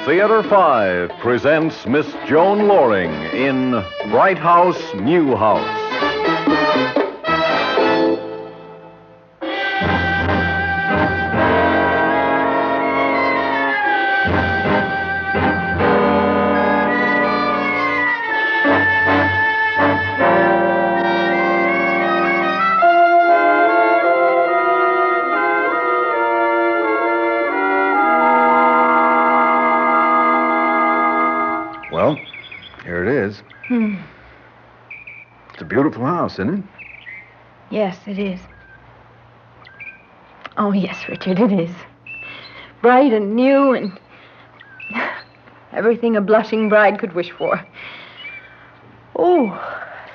Theater 5 presents Miss Joan Loring in Bright House, New House. Well, here it is. It's a beautiful house, isn't it? Yes, it is. Oh, yes, Richard, it is. Bright and new and everything a blushing bride could wish for. Oh,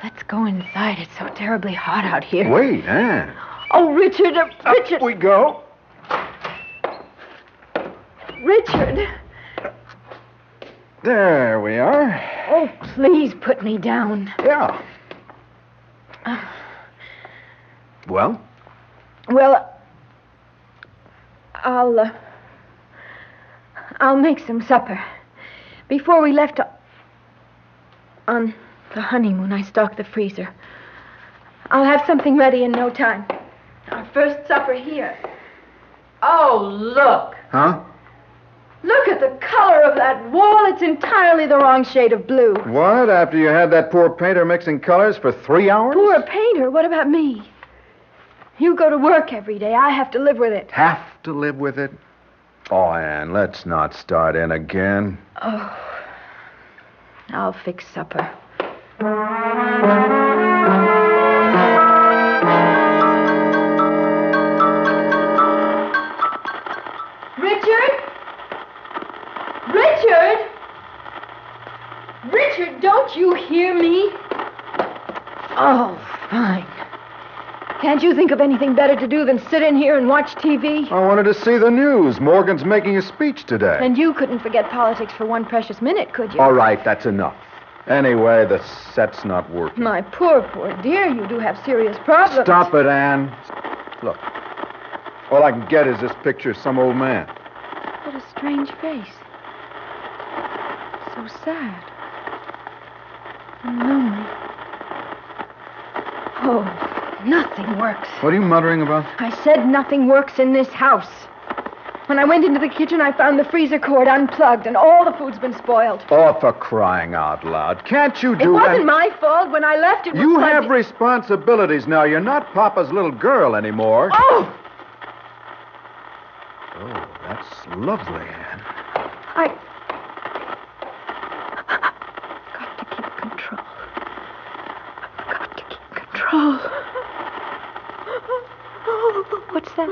let's go inside. It's so terribly hot out here. Wait, Anne. Oh, Richard, Richard. Up we go. Richard. There we are. Oh, please put me down. Yeah. Well? Well, I'll make some supper. Before we left on the honeymoon, I stocked the freezer. I'll have something ready in no time. Our first supper here. Oh, look. Huh? Look at the color of that wall. It's entirely the wrong shade of blue. What? After you had that poor painter mixing colors for 3 hours? Poor painter? What about me? You go to work every day. I have to live with it. Have to live with it? Oh, Anne, let's not start in again. Oh, I'll fix supper. Richard? Richard? Richard, don't you hear me? Oh, fine. Can't you think of anything better to do than sit in here and watch TV? I wanted to see the news. Morgan's making a speech today. And you couldn't forget politics for one precious minute, could you? All right, that's enough. Anyway, the set's not working. My poor dear, you do have serious problems. Stop it, Anne. Look, all I can get is this picture of some old man. What a strange face. So sad. And lonely. Oh, nothing works. What are you muttering about? I said nothing works in this house. When I went into the kitchen, I found the freezer cord unplugged, and all the food's been spoiled. Oh, for crying out loud. Can't you do that? It wasn't my fault. When I left, it was You plugged have in. responsibilities now. You're not Papa's little girl anymore. Oh! Oh, that's lovely, Anne. I've got to keep control. I've got to keep control. What's that?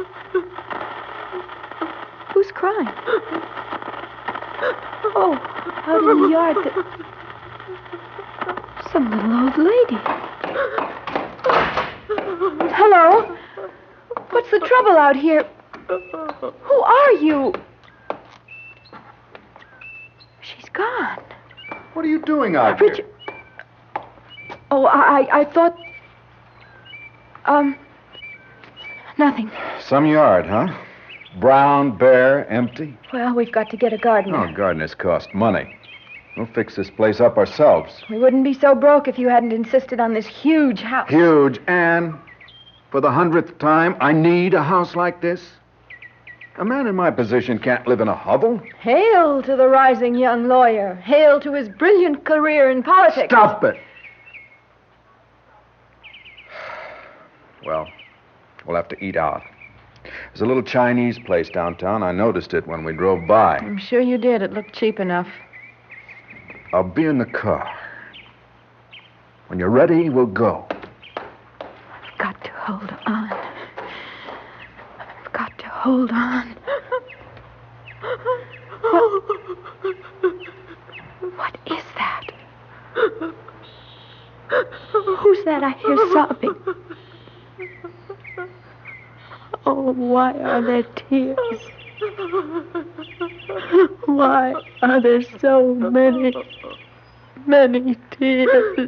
Who's crying? Oh, out in the yard. Some little old lady. Hello? What's the trouble out here? Who are you? She's gone. What are you doing out Richard. here? Oh, I thought... Nothing. Some yard, huh? Brown, bare, empty? Well, we've got to get a gardener. Oh, gardeners cost money. We'll fix this place up ourselves. We wouldn't be so broke if you hadn't insisted on this huge house. Huge, Anne. For the 100th time, I need a house like this. A man in my position can't live in a hovel. Hail to the rising young lawyer. Hail to his brilliant career in politics. Stop it. Well, we'll have to eat out. There's a little Chinese place downtown. I noticed it when we drove by. I'm sure you did. It looked cheap enough. I'll be in the car. When you're ready, we'll go. I've got to hold on. I've got to hold on. What is that? Who's that I hear sobbing? Oh, why are there tears? Why are there so many tears?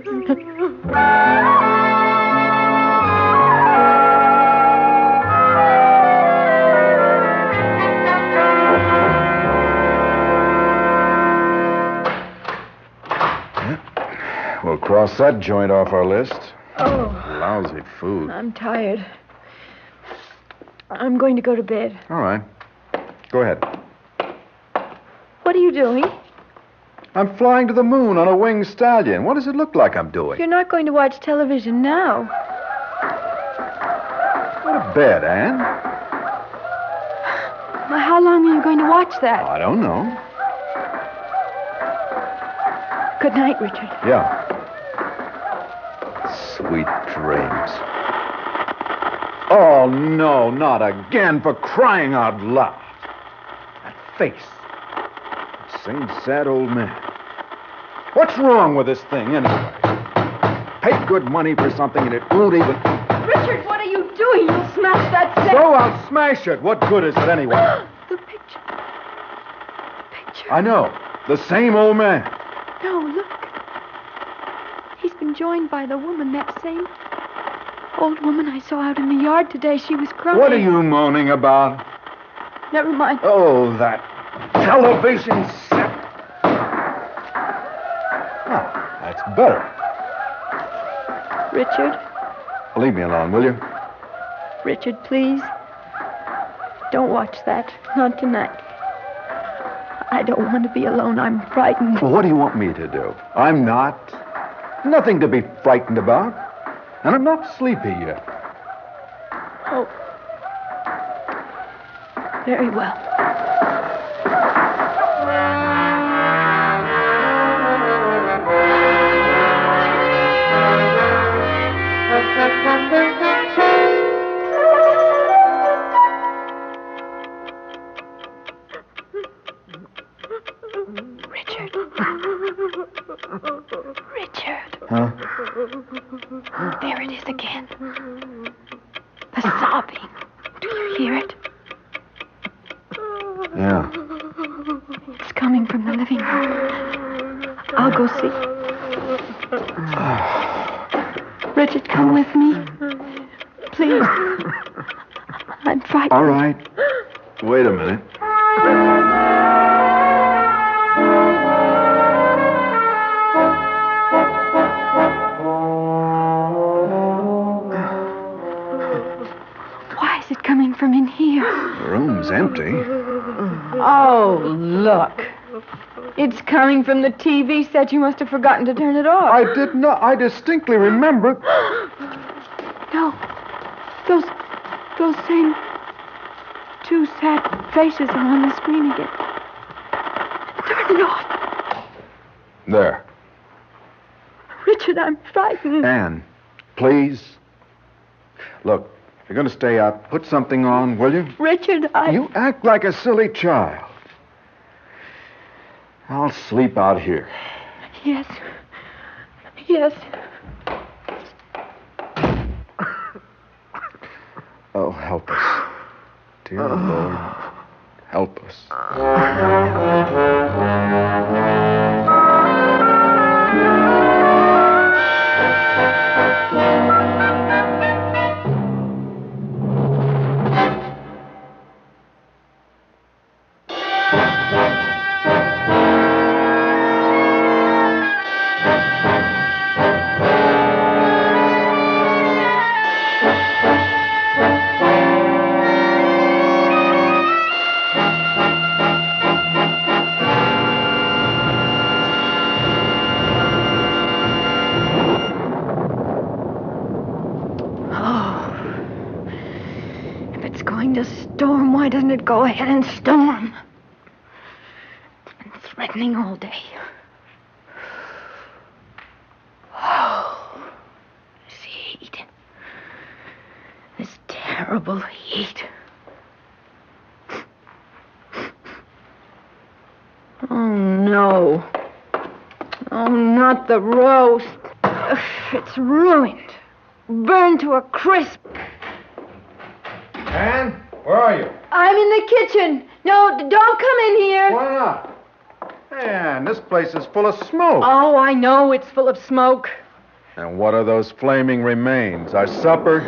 Cross that joint off our list. Oh, Lousy food. I'm tired. I'm going to go to bed. All right. Go ahead. What are you doing? I'm flying to the moon on a winged stallion. What does it look like I'm doing? You're not going to watch television now. Go to bed, Anne. Well, how long are you going to watch that? I don't know. Good night, Richard. Yeah. Sweet dreams. Oh, no, not again, for crying out loud. That face. That same sad old man. What's wrong with this thing, anyway? Pay good money for something and it won't even... Richard, what are you doing? You'll smash that set. So I'll smash it. What good is it anyway? The picture. The picture. I know. The same old man. No, look. He's been joined by the woman, that same old woman I saw out in the yard today. She was crying. What are you moaning about? Never mind. Oh, that television set. Oh, that's better. Richard. Leave me alone, will you? Richard, please. Don't watch that. Not tonight. I don't want to be alone. I'm frightened. Well, what do you want me to do? I'm not. Nothing to be frightened about. And I'm not sleepy yet. Oh. Very well. Richard. Richard. Huh? There it is again. The sobbing. Do you hear it? Yeah. It's coming from the living room. I'll go see. Richard, come with me. Please. I'm frightened. All right. Wait a minute. Why is it coming from in here? The room's empty. Oh, look. It's coming from the TV set. You must have forgotten to turn it off. I did not. I distinctly remember. No. Those same two sad faces are on the screen again. Turn it off. There. Richard, I'm frightened. Anne, please. Look, if you're going to stay up, put something on, will you? Richard, You act like a silly child. I'll sleep out here. Yes. Yes. Oh, help us. Dear Lord, help us. To storm, why doesn't it go ahead and storm? It's been threatening all day. Oh, this heat. This terrible heat. Oh, no. Oh, not the roast. Ugh, it's ruined. Burned to a crisp. Anne, where are you? I'm in the kitchen. No, don't come in here. Why not? Anne, this place is full of smoke. Oh, I know it's full of smoke. And what are those flaming remains? Our supper?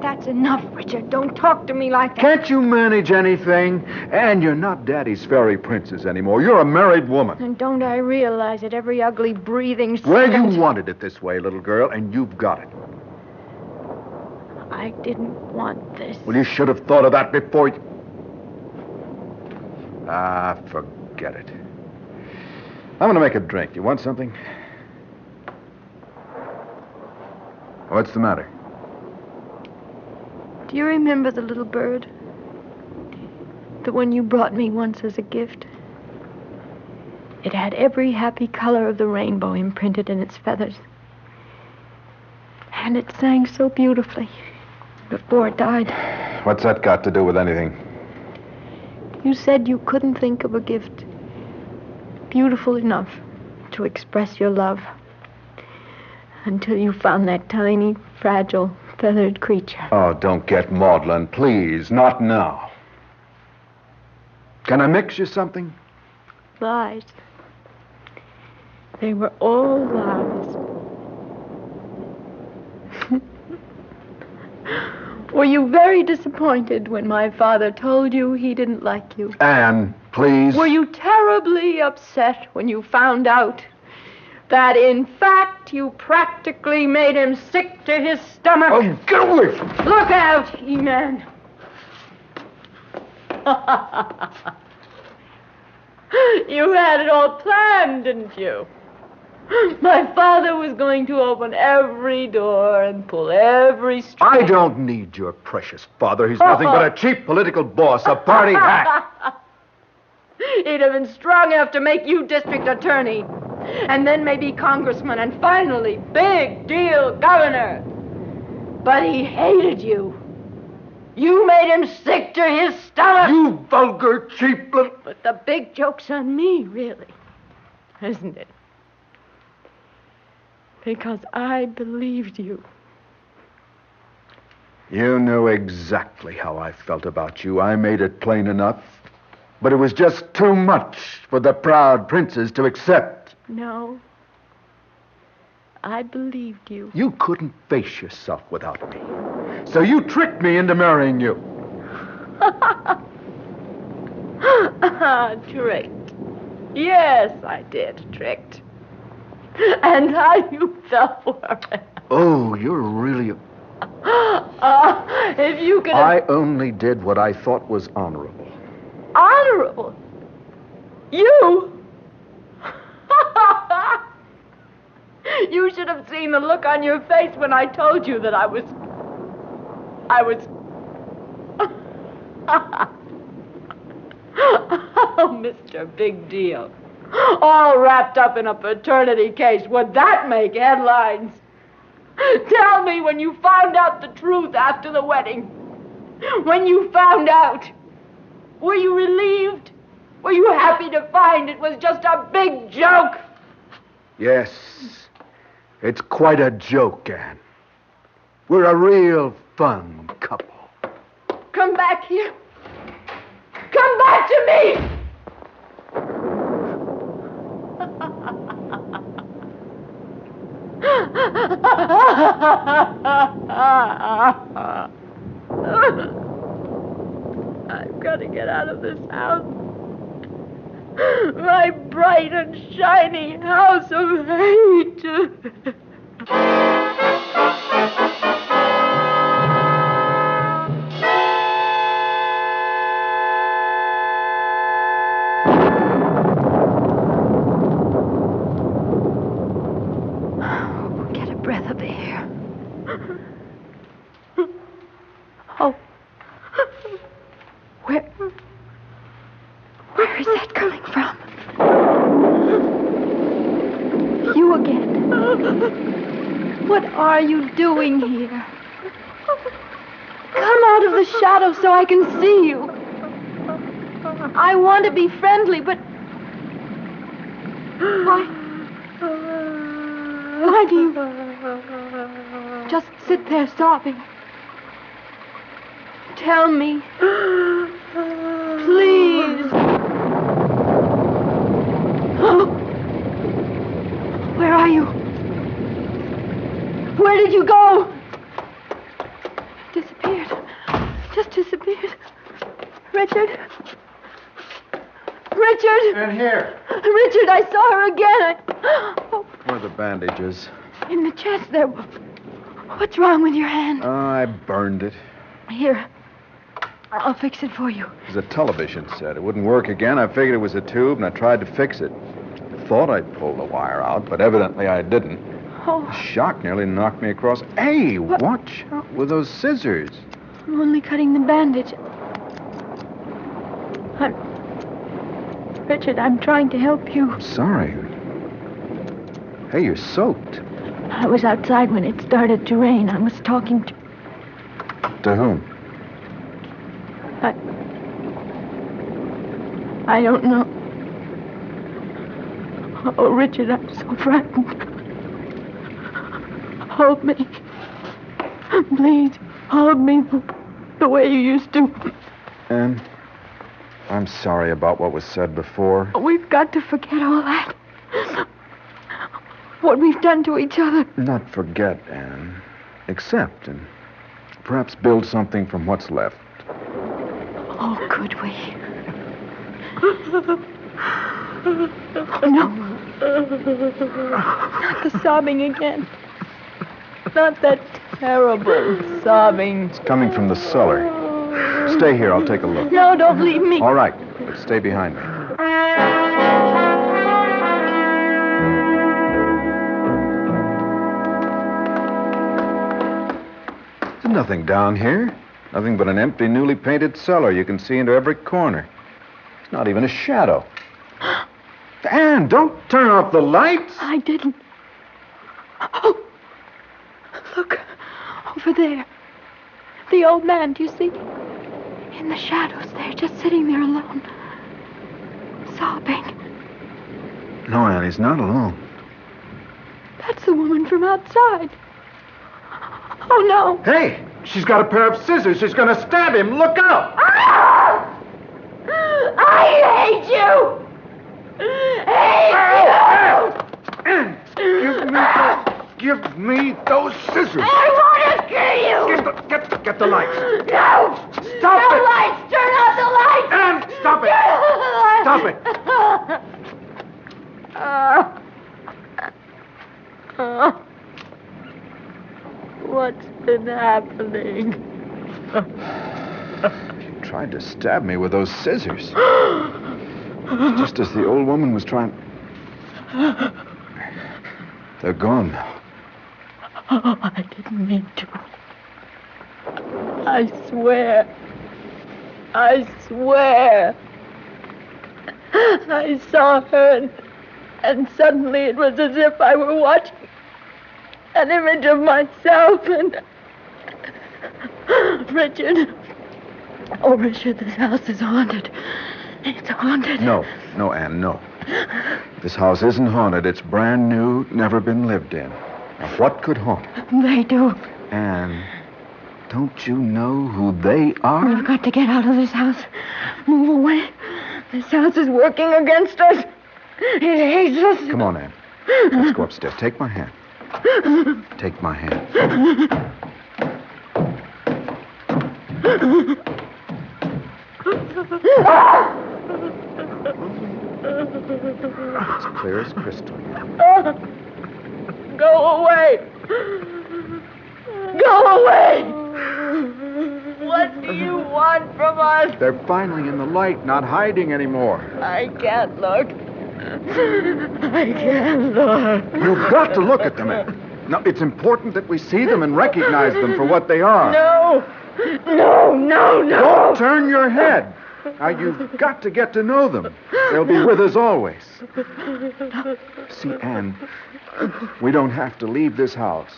That's enough, Richard. Don't talk to me like that. Can't you manage anything? And you're not Daddy's fairy princess anymore. You're a married woman. And don't I realize it every ugly breathing second? Well, you wanted it this way, little girl, and you've got it. I didn't want this. Well, you should have thought of that before you... Ah, forget it. I'm going to make a drink. You want something? What's the matter? Do you remember the little bird? The one you brought me once as a gift? It had every happy color of the rainbow imprinted in its feathers. And it sang so beautifully before it died. What's that got to do with anything? You said you couldn't think of a gift beautiful enough to express your love until you found that tiny, fragile, feathered creature. Oh, don't get maudlin, please. Not now. Can I mix you something? Lies. They were all lies. Were you very disappointed when my father told you he didn't like you? Anne, please. Were you terribly upset when you found out that, in fact, you practically made him sick to his stomach? Oh, get away from me. Look out, He-Man. You had it all planned, didn't you? My father was going to open every door and pull every string. I don't need your precious father. He's nothing but a cheap political boss, a party hack. He'd have been strong enough to make you district attorney, and then maybe congressman, and finally big deal governor. But he hated you. You made him sick to his stomach. You vulgar, cheap little... But the big joke's on me, really, isn't it? Because I believed you. You knew exactly how I felt about you. I made it plain enough. But it was just too much for the proud princess to accept. No. I believed you. You couldn't face yourself without me. So you tricked me into marrying you. Tricked. Yes, I did. Tricked. And how you fell for it. Oh, you're really... If you could... I only did what I thought was honorable. Honorable? You? You should have seen the look on your face when I told you that I was... Oh, Mr. Big Deal. All wrapped up in a paternity case. Would that make headlines? Tell me when you found out the truth after the wedding. When you found out, were you relieved? Were you happy to find it was just a big joke? Yes, it's quite a joke, Anne. We're a real fun couple. Come back here. Come back to me! I've got to get out of this house. My bright and shiny house of hate. Get a breath of air. Oh. Where is that coming from? You again. What are you doing here? Come out of the shadow so I can see you. I want to be friendly, but... Why do you just sit there sobbing? Tell me. Please. Oh. Where are you? Where did you go? Disappeared. Richard? Richard! And here. Richard, I saw her again. Oh, Where are the bandages? in the chest there. What's wrong with your hand? I burned it. Here. I'll fix it for you. It was a television set. It wouldn't work again. I figured it was a tube, and I tried to fix it. I thought I'd pulled the wire out, but evidently I didn't. Oh, The shock nearly knocked me across. Hey, watch out with those scissors. I'm only cutting the bandage. Richard, I'm trying to help you. I'm sorry. Hey, you're soaked. I was outside when it started to rain. I was talking to... To whom? I don't know. Oh, Richard, I'm so frightened. Hold me. Please, hold me the way you used to. Anne, I'm sorry about what was said before. We've got to forget all that. What we've done to each other. Not forget, Anne. Accept and perhaps build something from what's left. Oh, could we? No. Not the sobbing again. Not that terrible sobbing. It's coming from the cellar. Stay here. I'll take a look. No, don't leave me. All right, but stay behind me. There's nothing down here. Nothing but an empty, newly painted cellar. You can see into every corner. There's not even a shadow. Anne, don't turn off the lights. I didn't. Oh, look. Over there. The old man, do you see? In the shadows there, just sitting there alone. Sobbing. No, Anne, he's not alone. That's the woman from outside. Oh, no. Hey, she's got a pair of scissors. She's going to stab him. Look out. Ah! I hate you! Hate you! Anne, give me those scissors. I want to kill you! Get the lights. No! Stop no it! lights! Turn off the lights! Anne, stop it! Stop it! What's been happening? She tried to stab me with those scissors. Just as the old woman was trying... They're gone now. Oh, I didn't mean to. I swear. I saw her, and suddenly it was as if I were watching an image of myself, and... Richard. Oh, Richard, this house is haunted. It's haunted. No, Anne, no. This house isn't haunted. It's brand new, never been lived in. Now, what could haunt it? They do. Anne, don't you know who they are? We've got to get out of this house. Move away. This house is working against us. It hates us. Come on, Anne. Let's go upstairs. Take my hand. Take my hand. It's clear as crystal. Go away. Go away. What do you want from us? They're finally in the light, not hiding anymore. I can't look. I can't look. You've got to look at them, Anne. Now, it's important that we see them and recognize them for what they are. No. Don't turn your head. Now, you've got to get to know them. They'll be with us always. See, Anne, we don't have to leave this house.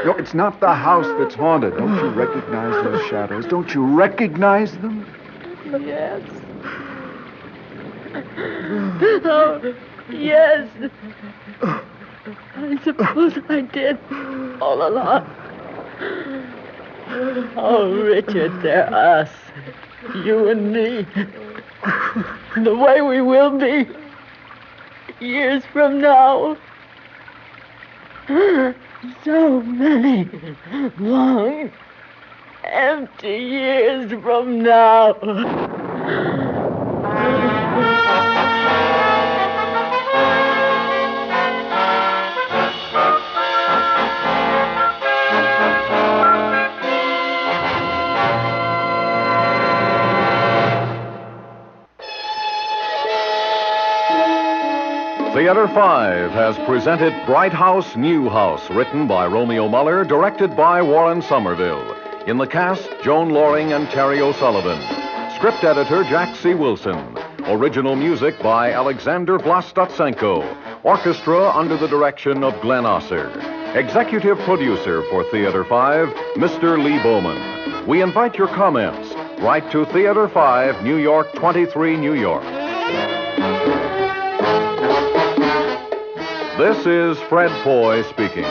No, it's not the house that's haunted. Don't you recognize those shadows? Don't you recognize them? Yes. Oh, yes. I suppose I did all along. Oh, Richard, they're us. You and me. The way we will be years from now. So many long empty years from now. Theater 5 has presented Bright House, New House, written by Romeo Muller, directed by Warren Somerville. In the cast, Joan Loring and Terry O'Sullivan. Script editor, Jack C. Wilson. Original music by Alexander Vlastotsenko. Orchestra under the direction of Glenn Osser. Executive producer for Theater 5, Mr. Lee Bowman. We invite your comments. Write to Theater 5, New York 23, New York. This is Fred Foy speaking.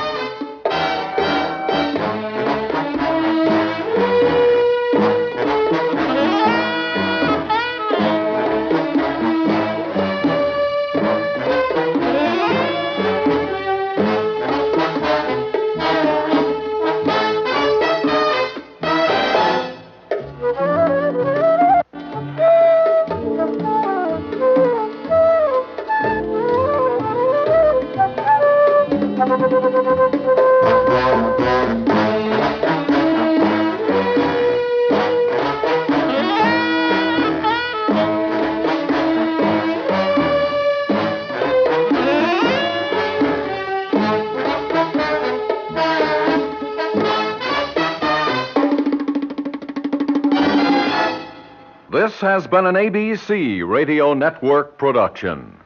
This has been an ABC Radio Network production.